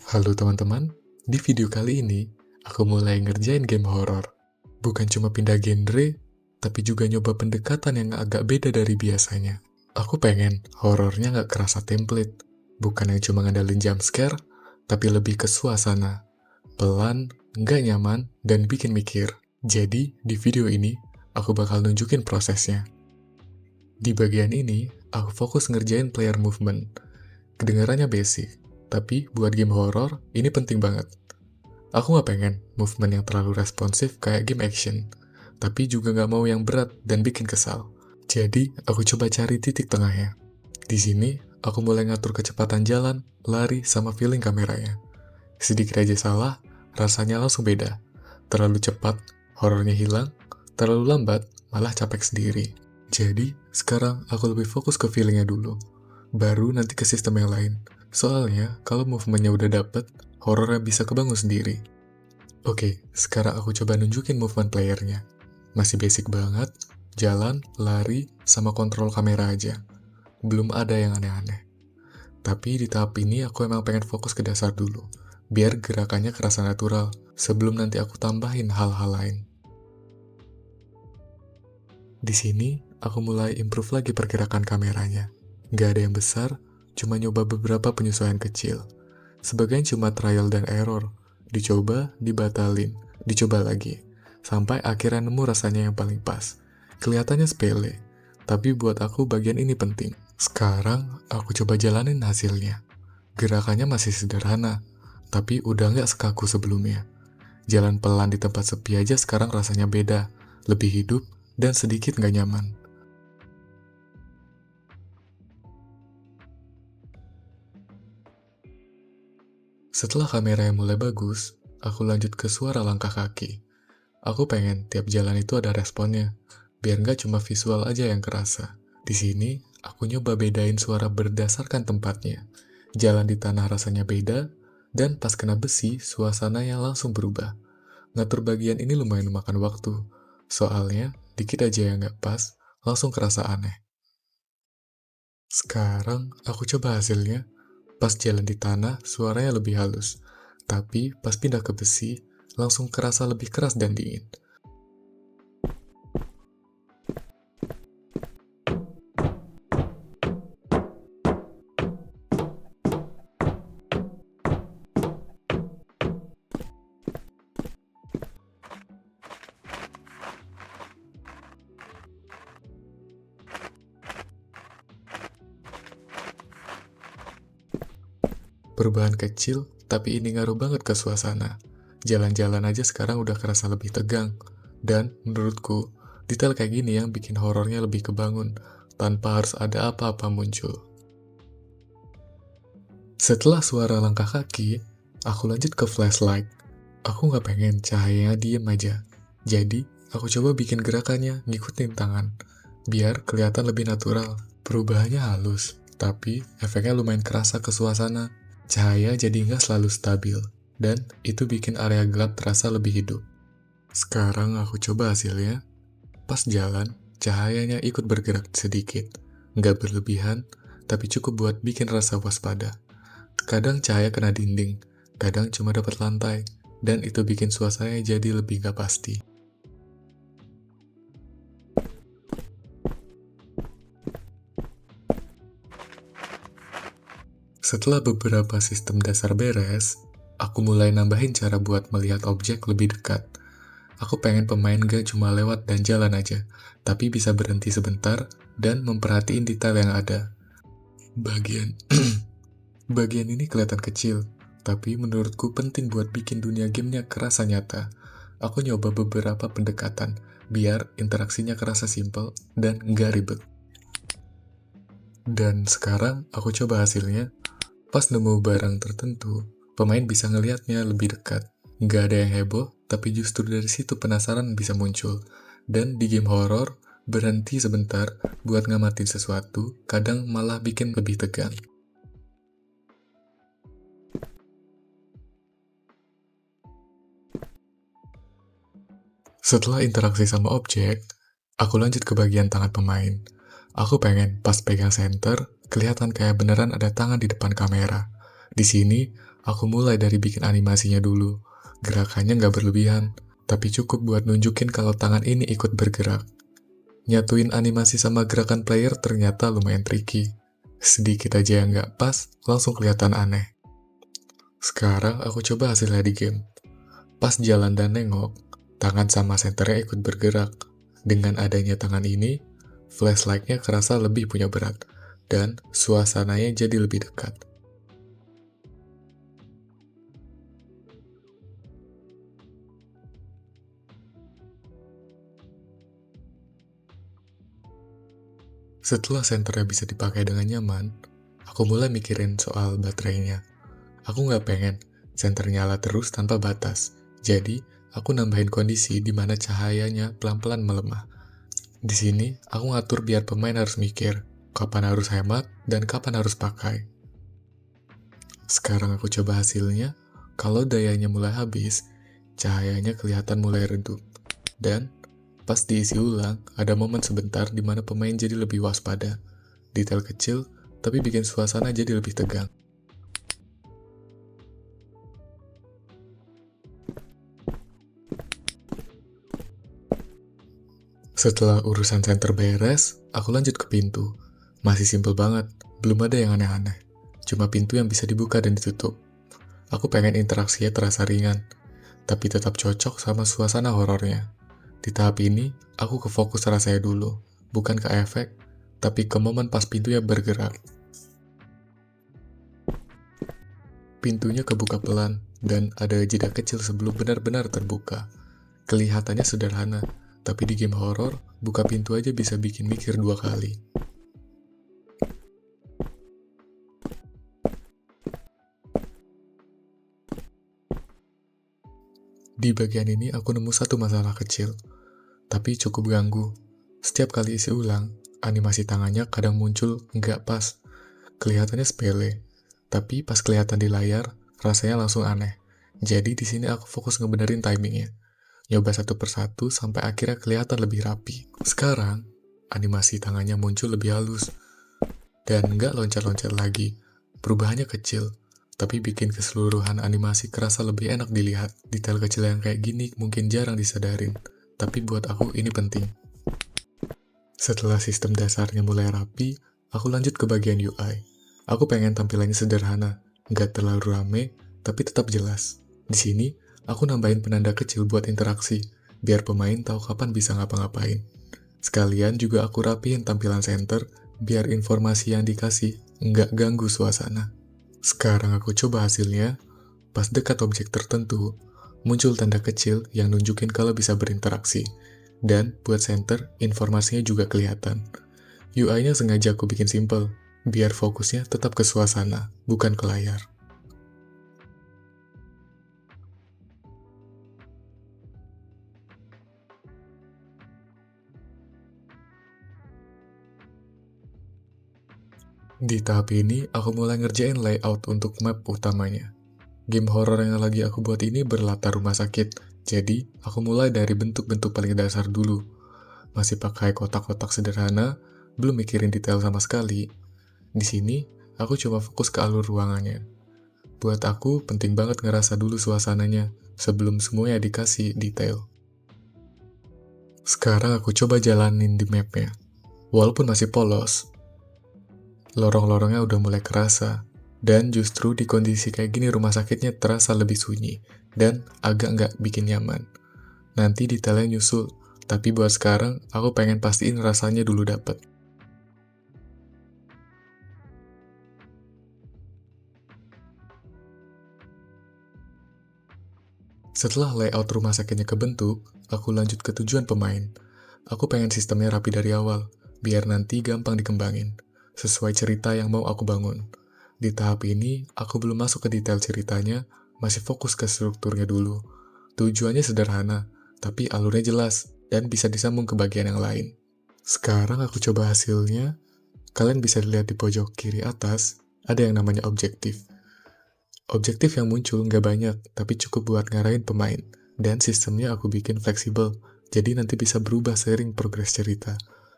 Halo teman-teman, di video kali ini aku mulai ngerjain game horor. Bukan cuma pindah genre, tapi juga nyoba pendekatan yang agak beda dari biasanya. Aku pengen horornya nggak kerasa template, bukan yang cuma ngandalin jump scare, tapi lebih ke suasana. Pelan, nggak nyaman, dan bikin mikir. Jadi, di video ini, aku bakal nunjukin prosesnya. Di bagian ini, aku fokus ngerjain player movement. Kedengarannya basic, tapi buat game horor, ini penting banget. Aku nggak pengen movement yang terlalu responsif kayak game action, tapi juga nggak mau yang berat dan bikin kesal. Jadi, aku coba cari titik tengahnya. Di sini, aku mulai ngatur kecepatan jalan, lari, sama feeling kameranya. Sedikit aja salah, rasanya langsung beda. Terlalu cepat, horornya hilang. Terlalu lambat, malah capek sendiri. Jadi, sekarang aku lebih fokus ke feelingnya dulu. Baru nanti ke sistem yang lain. Soalnya, kalau movementnya udah dapet, horornya bisa kebangun sendiri. Oke, sekarang aku coba nunjukin movement playernya. Masih basic banget, jalan, lari, sama kontrol kamera aja. Belum ada yang aneh-aneh. Tapi di tahap ini aku emang pengen fokus ke dasar dulu, biar gerakannya kerasa natural, sebelum nanti aku tambahin hal-hal lain. Di sini, aku mulai improve lagi pergerakan kameranya. Nggak ada yang besar, cuma nyoba beberapa penyesuaian kecil. Sebagian cuma trial dan error, dicoba, dibatalin, dicoba lagi, sampai akhirnya nemu rasanya yang paling pas. Kelihatannya sepele, tapi buat aku bagian ini penting. Sekarang, aku coba jalanin hasilnya. Gerakannya masih sederhana, tapi udah nggak sekaku sebelumnya. Jalan pelan di tempat sepi aja sekarang rasanya beda, lebih hidup, dan sedikit nggak nyaman. Setelah kamera yang mulai bagus, aku lanjut ke suara langkah kaki. Aku pengen tiap jalan itu ada responnya, biar nggak cuma visual aja yang kerasa. Di sini, aku nyoba bedain suara berdasarkan tempatnya. Jalan di tanah rasanya beda, dan pas kena besi, suasananya langsung berubah. Ngatur bagian ini lumayan memakan waktu, soalnya dikit aja yang nggak pas, langsung kerasa aneh. Sekarang, aku coba hasilnya. Pas jalan di tanah, suaranya lebih halus. Tapi pas pindah ke besi, langsung kerasa lebih keras dan dingin. Perubahan kecil, tapi ini ngaruh banget ke suasana. Jalan-jalan aja sekarang udah kerasa lebih tegang. Dan, menurutku, detail kayak gini yang bikin horornya lebih kebangun, tanpa harus ada apa-apa muncul. Setelah suara langkah kaki, aku lanjut ke flashlight. Aku nggak pengen cahayanya diem aja. Jadi, aku coba bikin gerakannya ngikutin tangan, biar kelihatan lebih natural. Perubahannya halus, tapi efeknya lumayan kerasa ke suasana. Cahaya jadi nggak selalu stabil, dan itu bikin area gelap terasa lebih hidup. Sekarang aku coba hasilnya. Pas jalan, cahayanya ikut bergerak sedikit. Nggak berlebihan, tapi cukup buat bikin rasa waspada. Kadang cahaya kena dinding, kadang cuma dapat lantai, dan itu bikin suasananya jadi lebih nggak pasti. Setelah beberapa sistem dasar beres, aku mulai nambahin cara buat melihat objek lebih dekat. Aku pengen pemain gak cuma lewat dan jalan aja, tapi bisa berhenti sebentar dan memperhatiin detail yang ada. Bagian bagian ini kelihatan kecil, tapi menurutku penting buat bikin dunia gamenya kerasa nyata. Aku nyoba beberapa pendekatan, biar interaksinya kerasa simple dan nggak ribet. Dan sekarang aku coba hasilnya. Pas nemu barang tertentu, pemain bisa ngelihatnya lebih dekat. Nggak ada yang heboh, tapi justru dari situ penasaran bisa muncul. Dan di game horror, berhenti sebentar buat ngamatin sesuatu, kadang malah bikin lebih tegang. Setelah interaksi sama objek, aku lanjut ke bagian tangan pemain. Aku pengen pas pegang center, kelihatan kayak beneran ada tangan di depan kamera. Di sini, Aku mulai dari bikin animasinya dulu. Gerakannya nggak berlebihan, tapi cukup buat nunjukin kalau tangan ini ikut bergerak. Nyatuin animasi sama gerakan player ternyata lumayan tricky. Sedikit aja yang nggak pas, langsung kelihatan aneh. Sekarang aku coba hasilnya di game. Pas jalan dan nengok, tangan sama senternya ikut bergerak. Dengan adanya tangan ini, flashlight-nya kerasa lebih punya berat, dan suasananya jadi lebih dekat. Setelah senternya bisa dipakai dengan nyaman, aku mulai mikirin soal baterainya. Aku nggak pengen senter nyala terus tanpa batas, jadi aku nambahin kondisi di mana cahayanya pelan-pelan melemah. Di sini, aku ngatur biar pemain harus mikir kapan harus hemat dan kapan harus pakai. Sekarang aku coba hasilnya. Kalau dayanya mulai habis, cahayanya kelihatan mulai redup. Dan pas diisi ulang, ada momen sebentar di mana pemain jadi lebih waspada. Detail kecil, tapi bikin suasana jadi lebih tegang. Setelah urusan center beres, aku lanjut ke pintu. Masih simple banget, belum ada yang aneh-aneh. Cuma pintu yang bisa dibuka dan ditutup. Aku pengen interaksinya terasa ringan, tapi tetap cocok sama suasana horornya. Di tahap ini, aku ke fokus rasanya dulu, bukan ke efek, tapi ke momen pas pintunya bergerak. Pintunya kebuka pelan, dan ada jeda kecil sebelum benar-benar terbuka. Kelihatannya sederhana, tapi di game horor, buka pintu aja bisa bikin mikir 2 kali. Di bagian ini aku nemu satu masalah kecil, tapi cukup ganggu. Setiap kali isi ulang, animasi tangannya kadang muncul nggak pas. Kelihatannya sepele, tapi pas kelihatan di layar, rasanya langsung aneh. Jadi di sini aku fokus ngebenerin timingnya. Nyoba satu persatu sampai akhirnya kelihatan lebih rapi. Sekarang, animasi tangannya muncul lebih halus, dan nggak loncat-loncat lagi. Perubahannya kecil, tapi bikin keseluruhan animasi kerasa lebih enak dilihat. Detail kecil yang kayak gini mungkin jarang disadarin, tapi buat aku ini penting. Setelah sistem dasarnya mulai rapi, aku lanjut ke bagian UI. Aku pengen tampilannya sederhana, nggak terlalu rame, tapi tetap jelas. Di sini, aku nambahin penanda kecil buat interaksi, biar pemain tahu kapan bisa ngapa-ngapain. Sekalian juga aku rapihin tampilan center, biar informasi yang dikasih nggak ganggu suasana. Sekarang aku coba hasilnya, pas dekat objek tertentu, muncul tanda kecil yang nunjukin kalau bisa berinteraksi. Dan buat center, informasinya juga kelihatan. UI-nya sengaja aku bikin simple, biar fokusnya tetap ke suasana, bukan ke layar. Di tahap ini, aku mulai ngerjain layout untuk map utamanya. Game horror yang lagi aku buat ini berlatar rumah sakit, jadi aku mulai dari bentuk-bentuk paling dasar dulu. Masih pakai kotak-kotak sederhana, belum mikirin detail sama sekali. Di sini, aku coba fokus ke alur ruangannya. Buat aku, penting banget ngerasa dulu suasananya, sebelum semuanya dikasih detail. Sekarang aku coba jalanin di mapnya. Walaupun masih polos, lorong-lorongnya udah mulai kerasa. Dan justru di kondisi kayak gini rumah sakitnya terasa lebih sunyi, dan agak nggak bikin nyaman. Nanti detailnya nyusul, tapi buat sekarang aku pengen pastiin rasanya dulu dapet. Setelah layout rumah sakitnya kebentuk, aku lanjut ke tujuan pemain. Aku pengen sistemnya rapi dari awal, biar nanti gampang dikembangin, sesuai cerita yang mau aku bangun. Di tahap ini, aku belum masuk ke detail ceritanya, masih fokus ke strukturnya dulu. Tujuannya sederhana, tapi alurnya jelas, dan bisa disambung ke bagian yang lain. Sekarang aku coba hasilnya. Kalian bisa lihat di pojok kiri atas, ada yang namanya objektif. Objektif yang muncul nggak banyak, tapi cukup buat ngarahin pemain. Dan sistemnya aku bikin fleksibel, jadi nanti bisa berubah seiring progres cerita.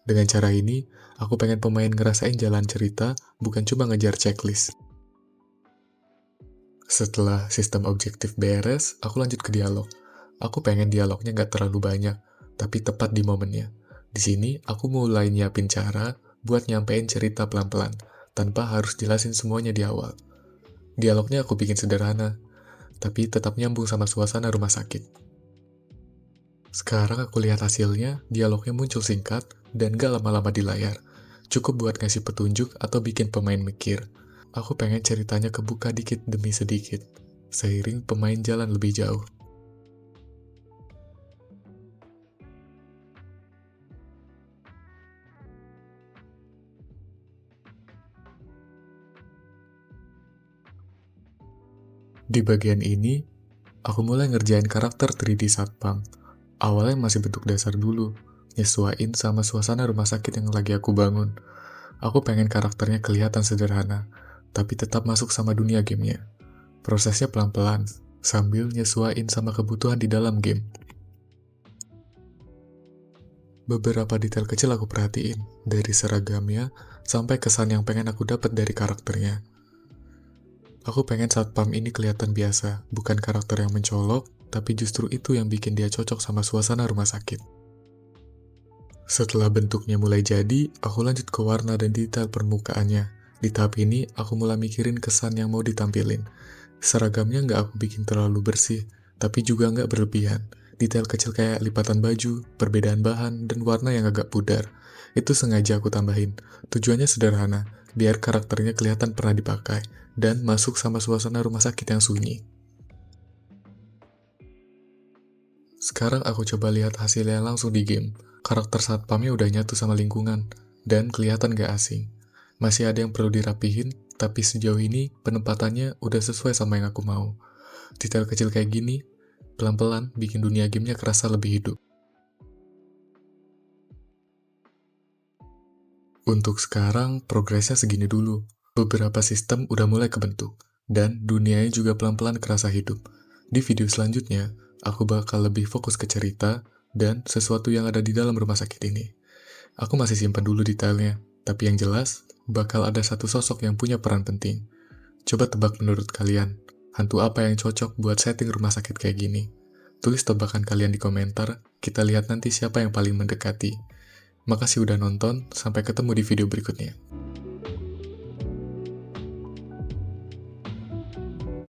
Dengan cara ini, aku pengen pemain ngerasain jalan cerita, bukan cuma ngejar checklist. Setelah sistem objektif beres, aku lanjut ke dialog. Aku pengen dialognya nggak terlalu banyak, tapi tepat di momennya. Di sini, aku mulai nyiapin cara buat nyampein cerita pelan-pelan, tanpa harus jelasin semuanya di awal. Dialognya aku bikin sederhana, tapi tetap nyambung sama suasana rumah sakit. Sekarang aku lihat hasilnya, dialognya muncul singkat dan gak lama-lama di layar. Cukup buat ngasih petunjuk atau bikin pemain mikir. Aku pengen ceritanya kebuka dikit demi sedikit, seiring pemain jalan lebih jauh. Di bagian ini, aku mulai ngerjain karakter 3D Satpam. Awalnya masih bentuk dasar dulu, nyesuaiin sama suasana rumah sakit yang lagi aku bangun. Aku pengen karakternya kelihatan sederhana, tapi tetap masuk sama dunia gamenya. Prosesnya pelan-pelan, sambil nyesuaiin sama kebutuhan di dalam game. Beberapa detail kecil aku perhatiin, dari seragamnya sampai kesan yang pengen aku dapat dari karakternya. Aku pengen satpam ini kelihatan biasa, bukan karakter yang mencolok, tapi justru itu yang bikin dia cocok sama suasana rumah sakit. Setelah bentuknya mulai jadi, aku lanjut ke warna dan detail permukaannya. Di tahap ini, aku mulai mikirin kesan yang mau ditampilin. Seragamnya nggak aku bikin terlalu bersih, tapi juga nggak berlebihan. Detail kecil kayak lipatan baju, perbedaan bahan, dan warna yang agak pudar. Itu sengaja aku tambahin. Tujuannya sederhana, biar karakternya kelihatan pernah dipakai, dan masuk sama suasana rumah sakit yang sunyi. Sekarang aku coba lihat hasilnya langsung di game. Karakter satpamnya udah nyatu sama lingkungan, dan kelihatan gak asing. Masih ada yang perlu dirapihin, tapi sejauh ini penempatannya udah sesuai sama yang aku mau. Detail kecil kayak gini, pelan-pelan bikin dunia gamenya kerasa lebih hidup. Untuk sekarang, progresnya segini dulu. Beberapa sistem udah mulai kebentuk, dan dunianya juga pelan-pelan kerasa hidup. Di video selanjutnya, aku bakal lebih fokus ke cerita dan sesuatu yang ada di dalam rumah sakit ini. Aku masih simpan dulu detailnya, tapi yang jelas, bakal ada satu sosok yang punya peran penting. Coba tebak menurut kalian, hantu apa yang cocok buat setting rumah sakit kayak gini? Tulis tebakan kalian di komentar, kita lihat nanti siapa yang paling mendekati. Makasih udah nonton, sampai ketemu di video berikutnya.